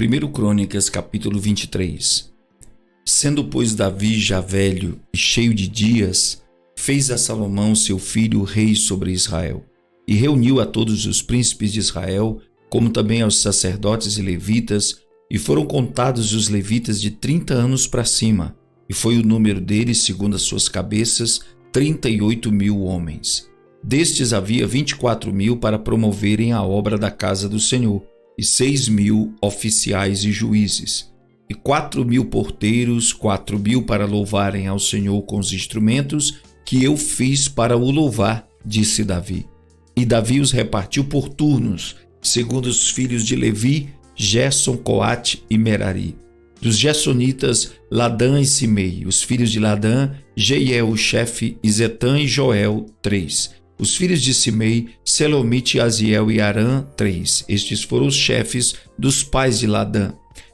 1 Crônicas, capítulo 23. Sendo, pois, Davi já velho e cheio de dias, fez a Salomão seu filho rei sobre Israel, e reuniu a todos os príncipes de Israel, como também aos sacerdotes e levitas, e foram contados os levitas de 30 anos para cima, e foi o número deles, segundo as suas cabeças, 38.000 homens. Destes havia 24.000 para promoverem a obra da casa do Senhor, e 6.000 oficiais e juízes, e 4.000 porteiros, 4.000 para louvarem ao Senhor com os instrumentos que eu fiz para o louvar, disse Davi. E Davi os repartiu por turnos, segundo os filhos de Levi, Gerson, Coate e Merari. Dos Gersonitas, Ladã e Simei. Os filhos de Ladã, Jeiel, o chefe, e Zetã e Joel, 3. Os filhos de Simei, Selomite, Aziel e Arã, 3. Estes foram os chefes dos pais de Ladã.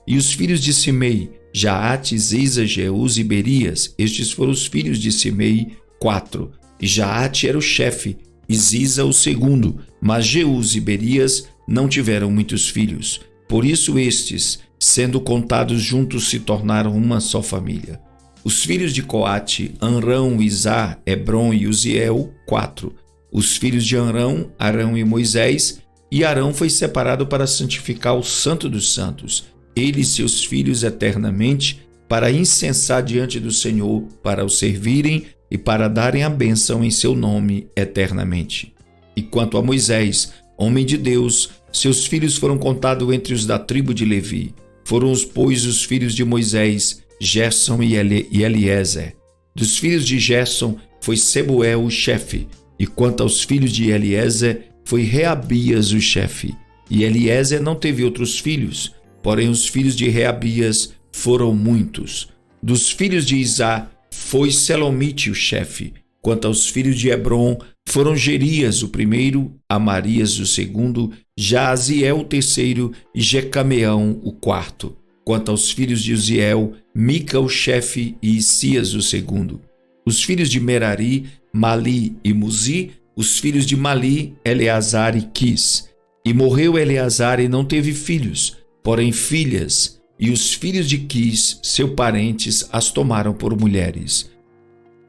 E os filhos de Simei, Jaate, Ziza, Jeús e Berias. Estes foram os filhos de Simei, 4. E Jaate era o chefe, e Ziza o segundo, mas Jeús e Berias não tiveram muitos filhos. Por isso estes, sendo contados juntos, se tornaram uma só família. Os filhos de Coate, Amrão, Izá, Hebron e Uziel, 4. Os filhos de Amrão, Arão e Moisés, e Arão foi separado para santificar o Santo dos Santos, ele e seus filhos eternamente, para incensar diante do Senhor, para o servirem e para darem a bênção em seu nome eternamente. E quanto a Moisés, homem de Deus, seus filhos foram contados entre os da tribo de Levi. Foram, pois, os filhos de Moisés, Gerson e Eliezer. Dos filhos de Gerson foi Sebuel o chefe, e quanto aos filhos de Eliezer, foi Reabias o chefe. E Eliezer não teve outros filhos, porém os filhos de Reabias foram muitos. Dos filhos de Izá foi Selomite o chefe. Quanto aos filhos de Hebron, foram Jerias o primeiro, Amarias o segundo, Jaaziel o terceiro e Jecameão o quarto. Quanto aos filhos de Uziel, Mica o chefe e Isias o segundo. Os filhos de Merari, Mali e Muzi. Os filhos de Mali, Eleazar e Quis. E morreu Eleazar e não teve filhos, porém filhas, e os filhos de Quis, seus parentes, as tomaram por mulheres.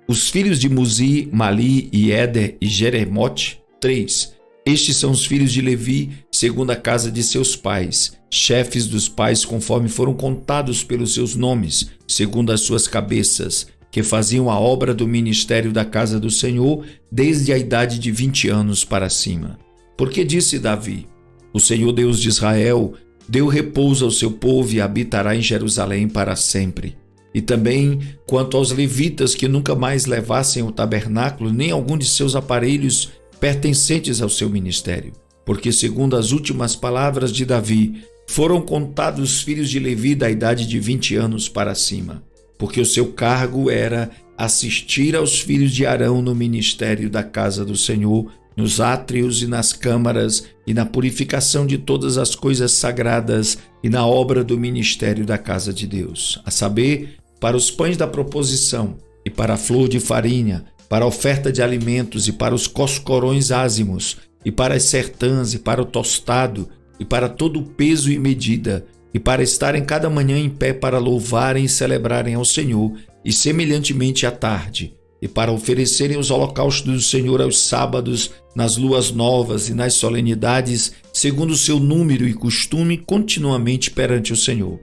Os filhos de Muzi, Mali e Éder e Jeremote, 3. Estes são os filhos de Levi, segundo a casa de seus pais, chefes dos pais conforme foram contados pelos seus nomes, segundo as suas cabeças, que faziam a obra do ministério da casa do Senhor desde a idade de 20 anos para cima. Porque disse Davi: o Senhor Deus de Israel deu repouso ao seu povo e habitará em Jerusalém para sempre. E também quanto aos levitas que nunca mais levassem o tabernáculo nem algum de seus aparelhos pertencentes ao seu ministério. Porque, segundo as últimas palavras de Davi, foram contados os filhos de Levi da idade de 20 anos para cima. Porque o seu cargo era assistir aos filhos de Arão no ministério da casa do Senhor, nos átrios e nas câmaras, e na purificação de todas as coisas sagradas, e na obra do ministério da casa de Deus, a saber, para os pães da proposição, e para a flor de farinha, para a oferta de alimentos, e para os coscorões ázimos, e para as sertãs, e para o tostado, e para todo o peso e medida, e para estarem cada manhã em pé para louvarem e celebrarem ao Senhor, e semelhantemente à tarde, e para oferecerem os holocaustos do Senhor aos sábados, nas luas novas e nas solenidades, segundo o seu número e costume, continuamente perante o Senhor,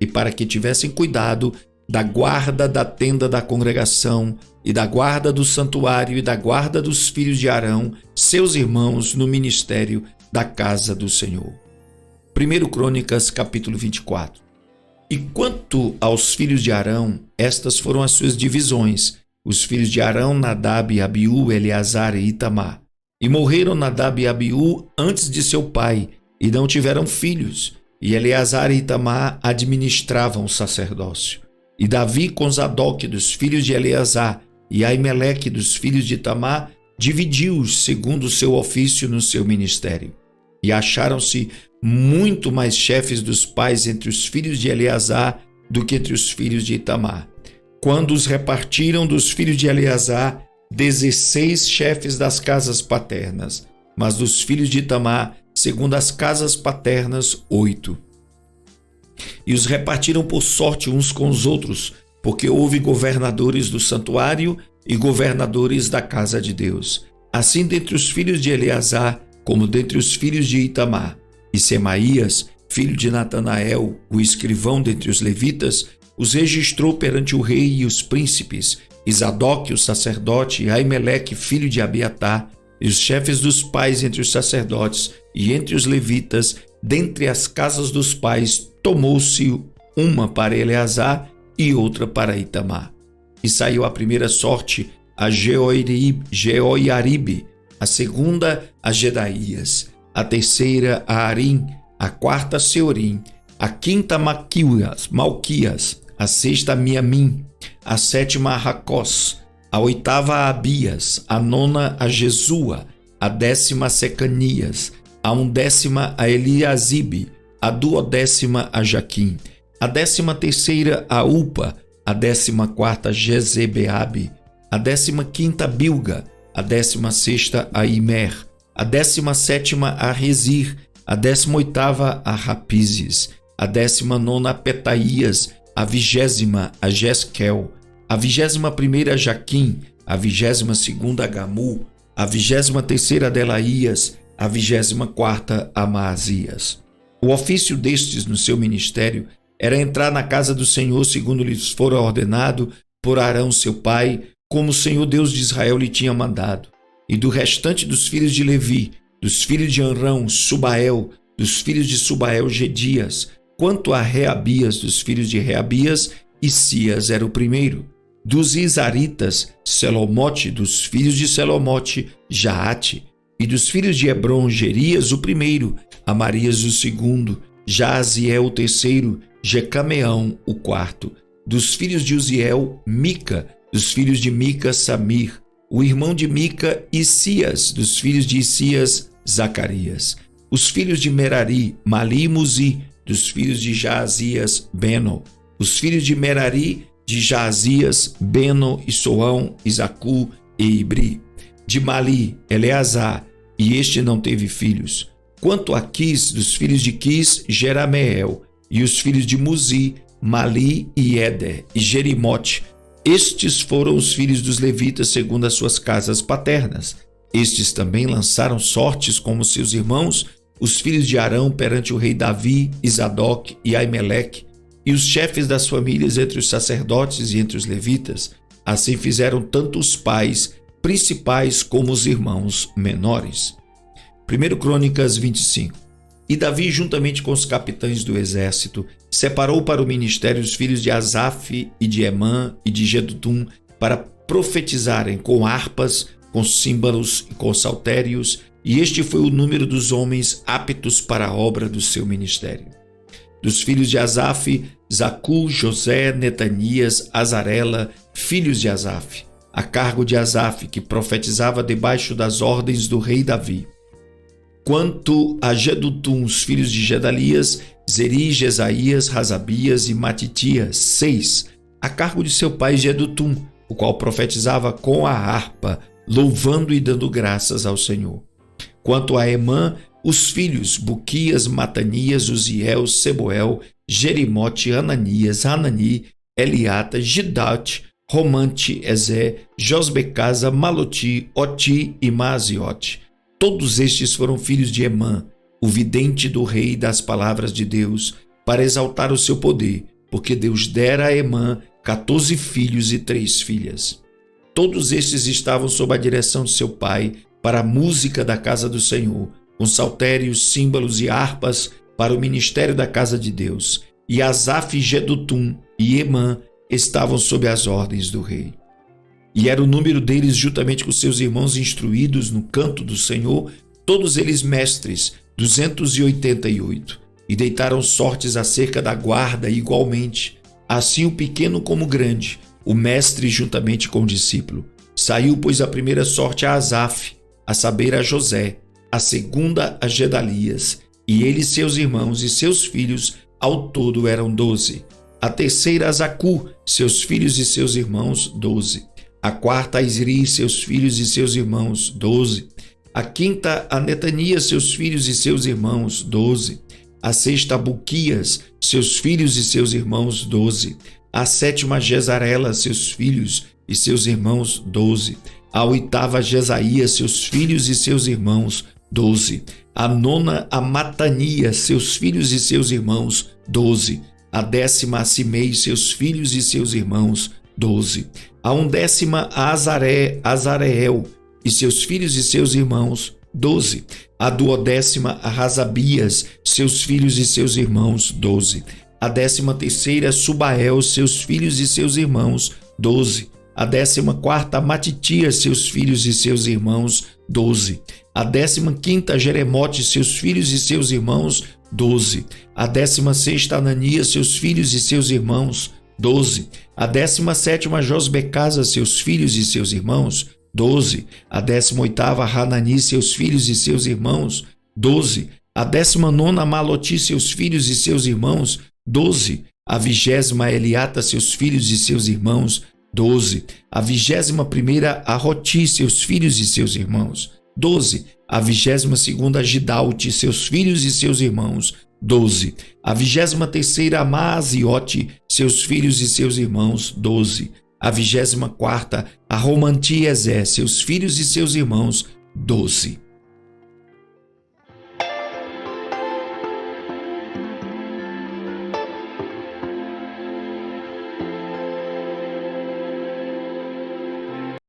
e para que tivessem cuidado da guarda da tenda da congregação, e da guarda do santuário, e da guarda dos filhos de Arão, seus irmãos, no ministério da casa do Senhor. 1 Crônicas, capítulo 24. E quanto aos filhos de Arão, estas foram as suas divisões. Os filhos de Arão, Nadab, Abiú, Eleazar e Itamar. E morreram Nadab e Abiú antes de seu pai, e não tiveram filhos. E Eleazar e Itamar administravam o sacerdócio. E Davi com Zadok dos filhos de Eleazar e Aimeleque dos filhos de Itamar dividiu-os segundo o seu ofício no seu ministério. E acharam-se muito mais chefes dos pais entre os filhos de Eleazar do que entre os filhos de Itamar. Quando os repartiram dos filhos de Eleazar, 16 chefes das casas paternas, mas dos filhos de Itamar, segundo as casas paternas, 8. e os repartiram por sorte uns com os outros, porque houve governadores do santuário e governadores da casa de Deus. Assim dentre os filhos de Eleazar, como dentre os filhos de Itamar. E Semaías, filho de Natanael, o escrivão dentre os levitas, os registrou perante o rei e os príncipes, e Zadoque, o sacerdote, e Aimeleque, filho de Abiatar, e os chefes dos pais entre os sacerdotes e entre os levitas, dentre as casas dos pais, tomou-se uma para Eleazar e outra para Itamar. E saiu a primeira sorte a Jeoiaribe, a segunda a Jedaías, a terceira a Arim, a quarta a Seorim, a quinta a Malquias, a sexta a Miamim, a sétima a Racós, a oitava a Abias, a nona a Jesua, a décima a Secanias, a undécima a Eliasibe, a duodécima a Jaquim, a 13ª a Upa, a 14ª a Jezebeabe, a 15ª a Bilga, a 16ª a Imer, a 17ª a Rezir, a 18ª a Rapizes, a 19ª a Petaías, a 20ª a Jesquel, a 21ª a Jaquim, a 22ª a Gamu, a 23ª a Delaías, a 24ª a Maazias. O ofício destes no seu ministério era entrar na casa do Senhor segundo lhes fora ordenado por Arão seu pai, como o Senhor Deus de Israel lhe tinha mandado. E do restante dos filhos de Levi, dos filhos de Anrão, Subael, dos filhos de Subael, Gedias, quanto a Reabias, dos filhos de Reabias, Isias era o primeiro. Dos Isaritas, Selomote, dos filhos de Selomote, Jaate, e dos filhos de Hebron, Gerias o primeiro, Amarias o segundo, Jaaziel o terceiro, Jecameão o quarto. Dos filhos de Uziel, Mica, dos filhos de Mica, Samir, o irmão de Mica, Isias, dos filhos de Isias, Zacarias. Os filhos de Merari, Mali e Muzi, dos filhos de Jaazias, Beno. Os filhos de Merari, de Jaazias, Beno e Soão, Isacu e Ibri. De Mali, Eleazar, e este não teve filhos. Quanto a Quis, dos filhos de Quis, Jerameel, e os filhos de Muzi, Mali e Éder, e Jerimote. Estes foram os filhos dos levitas segundo as suas casas paternas. Estes também lançaram sortes como seus irmãos, os filhos de Arão perante o rei Davi, Zadoque e Aimeleque, e os chefes das famílias entre os sacerdotes e entre os levitas. Assim fizeram tanto os pais principais como os irmãos menores. 1 Crônicas 25. E Davi, juntamente com os capitães do exército, separou para o ministério os filhos de Asaf e de Emã e de Jedutum para profetizarem com harpas, com símbolos e com saltérios, e este foi o número dos homens aptos para a obra do seu ministério. Dos filhos de Asaf, Zacu, José, Netanias, Azarela, filhos de Asaf, a cargo de Asaf, que profetizava debaixo das ordens do rei Davi. Quanto a Jedutum, os filhos de Gedalias, Zeri, Jesaías, Razabias e Matitias, 6, a cargo de seu pai Jedutum, o qual profetizava com a harpa, louvando e dando graças ao Senhor. Quanto a Emã, os filhos Buquias, Matanias, Uziel, Seboel, Jerimote, Ananias, Hanani, Eliata, Gidate, Romante, Ezé, Josbecasa, Maloti, Oti e Maziote. Todos estes foram filhos de Emã, o vidente do rei das palavras de Deus, para exaltar o seu poder, porque Deus dera a Emã 14 filhos e 3 filhas. Todos estes estavam sob a direção de seu pai para a música da casa do Senhor, com saltérios, símbolos e harpas para o ministério da casa de Deus. E Asaf, Jedutum e Emã estavam sob as ordens do rei. E era o número deles, juntamente com seus irmãos instruídos no canto do Senhor, todos eles mestres, 288. E deitaram sortes acerca da guarda igualmente, assim o pequeno como o grande, o mestre juntamente com o discípulo. Saiu, pois, a primeira sorte a Asaf, a saber a José, a segunda a Gedalias, e ele, seus irmãos e seus filhos, ao todo eram 12. A terceira a Zacu, seus filhos e seus irmãos, 12. A quarta a Isri, seus filhos e seus irmãos, 12. A quinta a Netanias, seus filhos e seus irmãos, 12. A sexta, Buquias, seus filhos e seus irmãos, 12. A sétima, Jezarela, seus filhos e seus irmãos, 12. A oitava, Jesaías, seus filhos e seus irmãos, 12. A nona, a Matanias, seus filhos e seus irmãos, 12. A décima, a Simei, seus filhos e seus irmãos, 12. A undécima, a Azareel e seus filhos e seus irmãos, 12. A duodécima, a Razabias, seus filhos e seus irmãos, 12. A 13ª, Subael, seus filhos e seus irmãos, 12. A 14ª, Matitias, seus filhos e seus irmãos, 12. A 15ª, Jeremote, seus filhos e seus irmãos, 12. A 16ª, Ananias, seus filhos e seus irmãos, 12. A 17ª, Josbecasa, seus filhos e seus irmãos, 12. A 18ª, Hanani, seus filhos e seus irmãos, 12. A 19ª, Maloti, seus filhos e seus irmãos, 12. A 20ª, Eliata, seus filhos e seus irmãos, 12. A 21ª, Aroti, seus filhos e seus irmãos, 12. A 22ª, Gidalte, seus filhos e seus irmãos, 12. A 23ª, Maaziote, seus filhos e seus irmãos, 12. A 24ª, a Romantiesé, seus filhos e seus irmãos, 12.